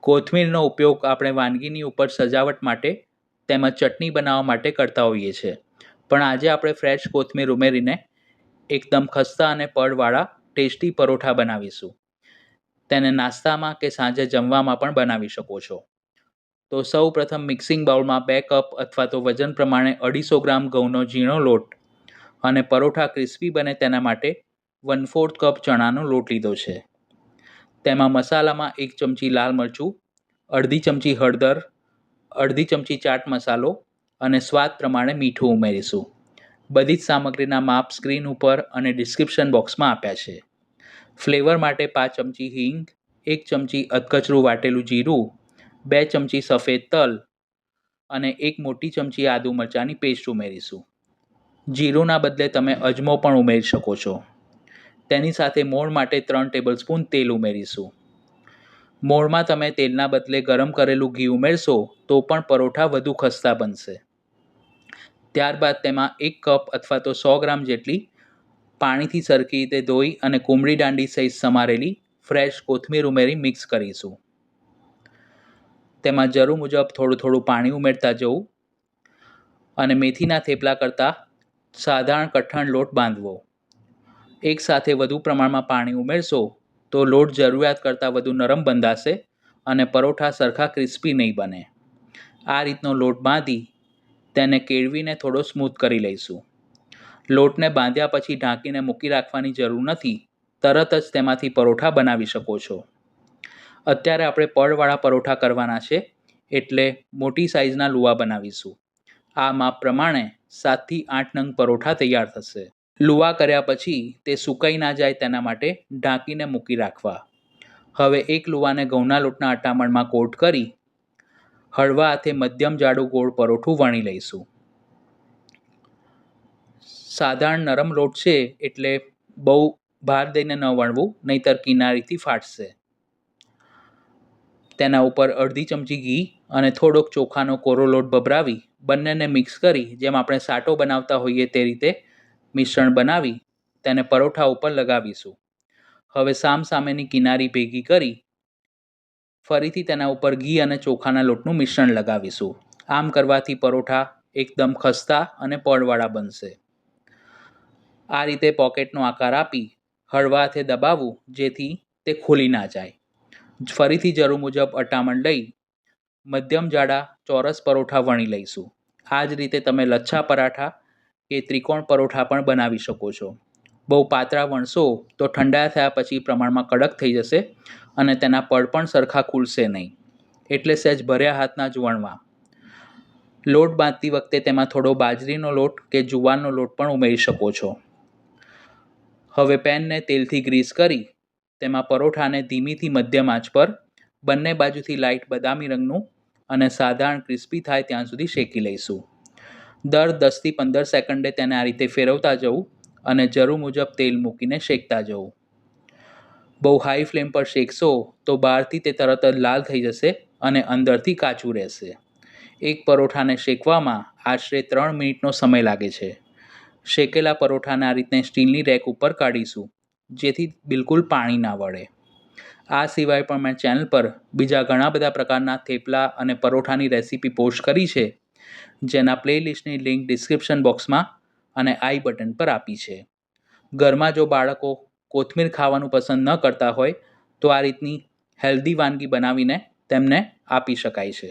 કોથમીરનો ઉપયોગ આપણે વાનગીની ઉપર સજાવટ માટે તેમજ ચટણી બનાવવા માટે કરતા હોઈએ છીએ, પણ આજે આપણે ફ્રેશ કોથમીર ઉમેરીને એકદમ ખસ્તા અને પડવાળા ટેસ્ટી પરોઠા બનાવીશું. તેને નાસ્તામાં કે સાંજે જમવામાં પણ બનાવી શકો છો. તો સૌ પ્રથમ મિક્સિંગ બાઉલમાં 2 કપ અથવા તો વજન પ્રમાણે 250 ગ્રામ ઘઉંનો ઝીણો લોટ અને પરોઠા ક્રિસ્પી બને તેના માટે 1/4 કપ ચણાનો લોટ લીધો છે. તેમાં મસાલામાં 1 ચમચી લાલ મરચું, અડધી ચમચી હળદર, અડધી ચમચી ચાટ મસાલો અને સ્વાદ પ્રમાણે મીઠું ઉમેરીશું. બધી જ સામગ્રીના માપ સ્ક્રીન ઉપર અને ડિસ્ક્રિપ્શન બોક્સમાં આપ્યા છે. ફ્લેવર માટે 5 ચમચી હિંગ, 1 ચમચી અધકચરું વાટેલું જીરું, 2 ચમચી સફેદ તલ અને 1 મોટી ચમચી આદુ મરચાંની પેસ્ટ ઉમેરીશું. જીરુંના બદલે તમે અજમો પણ ઉમેરી શકો છો. તેની સાથે મોણ માટે 3 ટેબલસ્પૂન તેલ ઉમેરીશું. મોણમાં તમે તેલના બદલે ગરમ કરેલું ઘી ઉમેરશો તો પણ પરોઠા વધુ ખસ્તા બનશે. ત્યારબાદ તેમાં 1 કપ અથવા તો 100 ગ્રામ જેટલી પાણીથી સરખી રીતે ધોઈ અને કુમળી દાંડી સહિત સમારેલી ફ્રેશ કોથમીર ઉમેરી મિક્સ કરીશું. તેમાં જરૂર મુજબ થોડું પાણી ઉમેરતા જવું અને મેથીના થેપલા કરતાં સાધારણ કઠણ લોટ બાંધવો. એકસાથે વધુ પ્રમાણમાં પાણી ઉમેરશો તો લોટ જરૂરિયાત કરતાં વધુ નરમ બંધાશે અને પરોઠા સરખા ક્રિસ્પી નહીં બને. આ રીતનો લોટ બાંધી તેને કેળવીને થોડો સ્મૂથ કરી લઈશું. લોટને બાંધ્યા પછી ઢાંકીને મૂકી રાખવાની જરૂર નથી, તરત જ તેમાંથી પરોઠા બનાવી શકો છો. અત્યારે આપણે પડવાળા પરોઠા કરવાના છે, એટલે મોટી સાઇઝના લુવા બનાવીશું. આ માપ પ્રમાણે 7 થી 8 નંગ પરોઠા તૈયાર થશે. લુવા કર્યા પછી તે સુકાઈ ના જાય તેના માટે ઢાંકીને મૂકી રાખવા. હવે એક લુવાને ઘઉંના લોટના અટામણમાં કોટ કરી હળવા હાથે મધ્યમ જાડું ગોળ પરોઠું વણી લઈશું. સાધારણ નરમ લોટ છે એટલે બહુ ભાર દઈને ન વણવું, નહીંતર કિનારીથી ફાટશે. તેના ઉપર અડધી ચમચી ઘી અને થોડોક ચોખાનો કોરો લોટ ભભરાવી બંનેને મિક્સ કરી જેમ આપણે સાટો બનાવતા હોઈએ તે રીતે મિશ્રણ બનાવી તેને પરોઠા ઉપર લગાવીશું. હવે સામસામેની કિનારી ભેગી કરી ફરીથી તેના ઉપર ઘી અને ચોખાના લોટનું મિશ્રણ લગાવીશું. આમ કરવાથી પરોઠા એકદમ ખસ્તા અને પડવાળા બનશે. આ રીતે પોકેટનો આકાર આપી હળવા હાથે દબાવવું જેથી તે ખુલી ના જાય. ફરીથી જરૂર મુજબ અટામણ લઈ મધ્યમ જાડા ચોરસ પરોઠા વણી લઈશું. આ જ રીતે તમે લચ્છા પરાઠા કે ત્રિકોણ પરોઠા પણ બનાવી શકો છો. બહુ પાતળા વણશો તો ઠંડા થયા પછી પ્રમાણમાં કડક થઈ જશે અને તેના પડ પણ સરખા ખુલશે નહીં, એટલે સહેજ ભર્યા હાથના જ વણવા. લોટ બાંધતી વખતે તેમાં થોડો બાજરીનો લોટ કે જુવારનો લોટ પણ ઉમેરી શકો છો. હવે પેનને તેલથી ગ્રીસ કરી તેમાં પરોઠાને ધીમીથી મધ્યમ આંચ પર બંને બાજુથી લાઇટ બદામી રંગનું અને સાધારણ ક્રિસ્પી થાય ત્યાં સુધી શેકી લઈશું. દર 10 થી 15 સેકન્ડે તેને આ રીતે ફેરવતા જવું અને જરૂર મુજબ તેલ મૂકીને શેકતા જવું. બહુ હાઈ ફ્લેમ પર શેકશો તો બહારથી તે તરત જ લાલ થઈ જશે અને અંદરથી કાચું રહેશે. એક પરોઠાને શેકવામાં આશરે 3 મિનિટનો સમય લાગે છે. શેકેલા પરોઠાને આ રીતે સ્ટીલની રેક ઉપર કાઢીશું, જેથી બિલકુલ પાણી ના વળે. આ સિવાય પણ મેં ચેનલ પર બીજા ઘણા બધા પ્રકારના થેપલા અને પરોઠાની રેસીપી પોસ્ટ કરી છે, જેના પ્લેલિસ્ટની લિંક ડિસ્ક્રિપ્શન બોક્સમાં અને આઈ બટન પર આપી છે. ઘરમાં જો બાળકો કોથમીર ખાવાનું પસંદ ન કરતા હોય તો આ રીતની હેલ્ધી વાનગી બનાવીને તેમને આપી શકાય છે.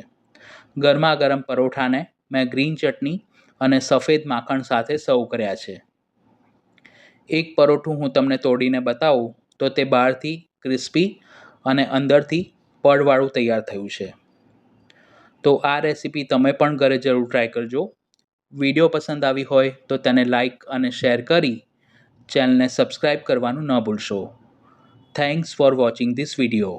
ગરમા ગરમ પરોઠાને મેં ગ્રીન ચટણી અને સફેદ માખણ સાથે સર્વ કર્યા છે. એક પરોઠું હું તમને તોડીને બતાવું તો તે બહારથી ક્રિસ્પી અને અંદરથી પડવાળું તૈયાર થયું છે. તો આ રેસીપી તમે પણ ઘરે જરૂર ટ્રાય કરજો. વિડીયો પસંદ આવી હોય તો તેને લાઈક અને શેર કરી ચેનલને સબસ્ક્રાઈબ કરવાનું ન ભૂલશો. Thanks for watching this video.